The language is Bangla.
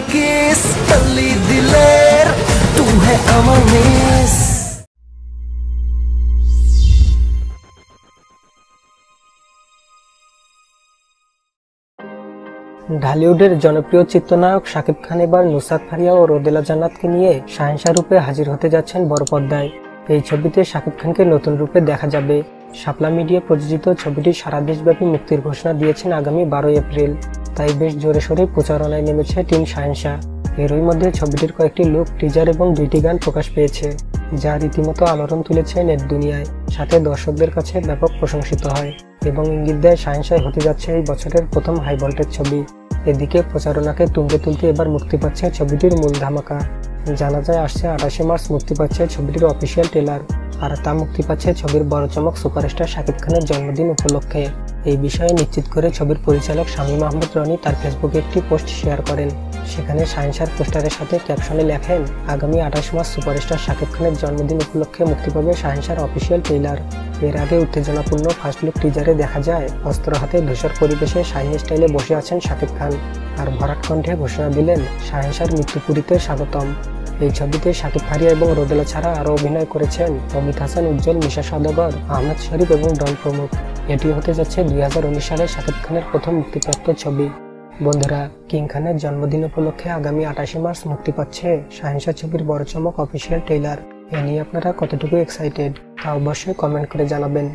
किस तल्ली दिलेर तू है আমার মিস। ঢালিউডের জনপ্রিয় চিত্রনায়ক শাকিব খান এবার নুসরাত ফারিয়া ও রোদেলা জান্নাতকে নিয়ে শাহেনশাহ রূপে হাজির হতে যাচ্ছেন বড় পর্দায়। এই ছবিতে শাকিব খানকে নতুন রূপে দেখা যাবে। শাপলা মিডিয়া প্রযোজিত ছবিটি সারা দেশব্যাপী মুক্তির ঘোষণা দিয়েছেন আগামী 12 এপ্রিল। তাই বেশ জোরে সোরে প্রচারণায় নেমেছে টিম শাহেনশাহ। এরই মধ্যে ছবিটির কয়েকটি লুক, টিজার এবং 2টি গান প্রকাশ পেয়েছে, যা রীতিমতো আলোড়ন তুলেছে নেট দুনিয়ায়, সাথে দর্শকদের কাছে ব্যাপক প্রশংসিত হয় এবং ইঙ্গিত দেয় শাহেনশাহ হতে যাচ্ছে এই বছরের প্রথম হাই ভোল্টেজ ছবি। এদিকে প্রচারণাকে তুঙ্গে তুলতে এবার মুক্তি পাচ্ছে ছবিটির মূল ধামাকা। জানা যায় আসছে 28 মার্চ মুক্তি পাচ্ছে ছবিটির অফিসিয়াল ট্রেলার, আর তা মুক্তি পাচ্ছে ছবির বড় চমক সুপারস্টার শাকিব খানের জন্মদিন উপলক্ষে। এই বিষয়ে নিশ্চিত করে ছবির পরিচালক শামীম আহমেদ রনি তার ফেসবুকে একটি পোস্ট শেয়ার করেন। সেখানে শাহেনশাহর পোস্টারের সাথে ক্যাপশনে লেখেন, আগামী 28 মার্চ সুপারস্টার শাকিব খানের জন্মদিন উপলক্ষে মুক্তি পাবে শাহেনশাহর অফিসিয়াল ট্রেলার। এর আগে উত্তেজনাপূর্ণ ফার্স্ট লুক টিজারে দেখা যায় অস্ত্র হাতে ধূসর পরিবেশে শাহী স্টাইলে বসে আছেন শাকিব খান, আর ভরাট কণ্ঠে ঘোষণা দিলেন শাহেনশাহর মৃত্যুপুরীতে স্বাগতম। এই ছবিতে শাকিব ফারিয়া এবং রোদেলা ছাড়া আরও অভিনয় করেছেন অমিত হাসান, উজ্জ্বল, মিশা সওদাগর, আহমেদ শরীফ এবং ডন প্রমুখ। এটি হতে যাচ্ছে 2019 সালে শাকিব খানের প্রথম মুক্তিপ্রাপ্ত ছবি। বন্ধুরা, কিং খানের জন্মদিন উপলক্ষে আগামী 28 মার্চ মুক্তি পাচ্ছে শাহেনশাহ ছবির বড় চমক অফিসিয়াল ট্রেলার। এ নিয়ে আপনারা কতটুকু এক্সাইটেড তা অবশ্যই কমেন্ট করে জানাবেন।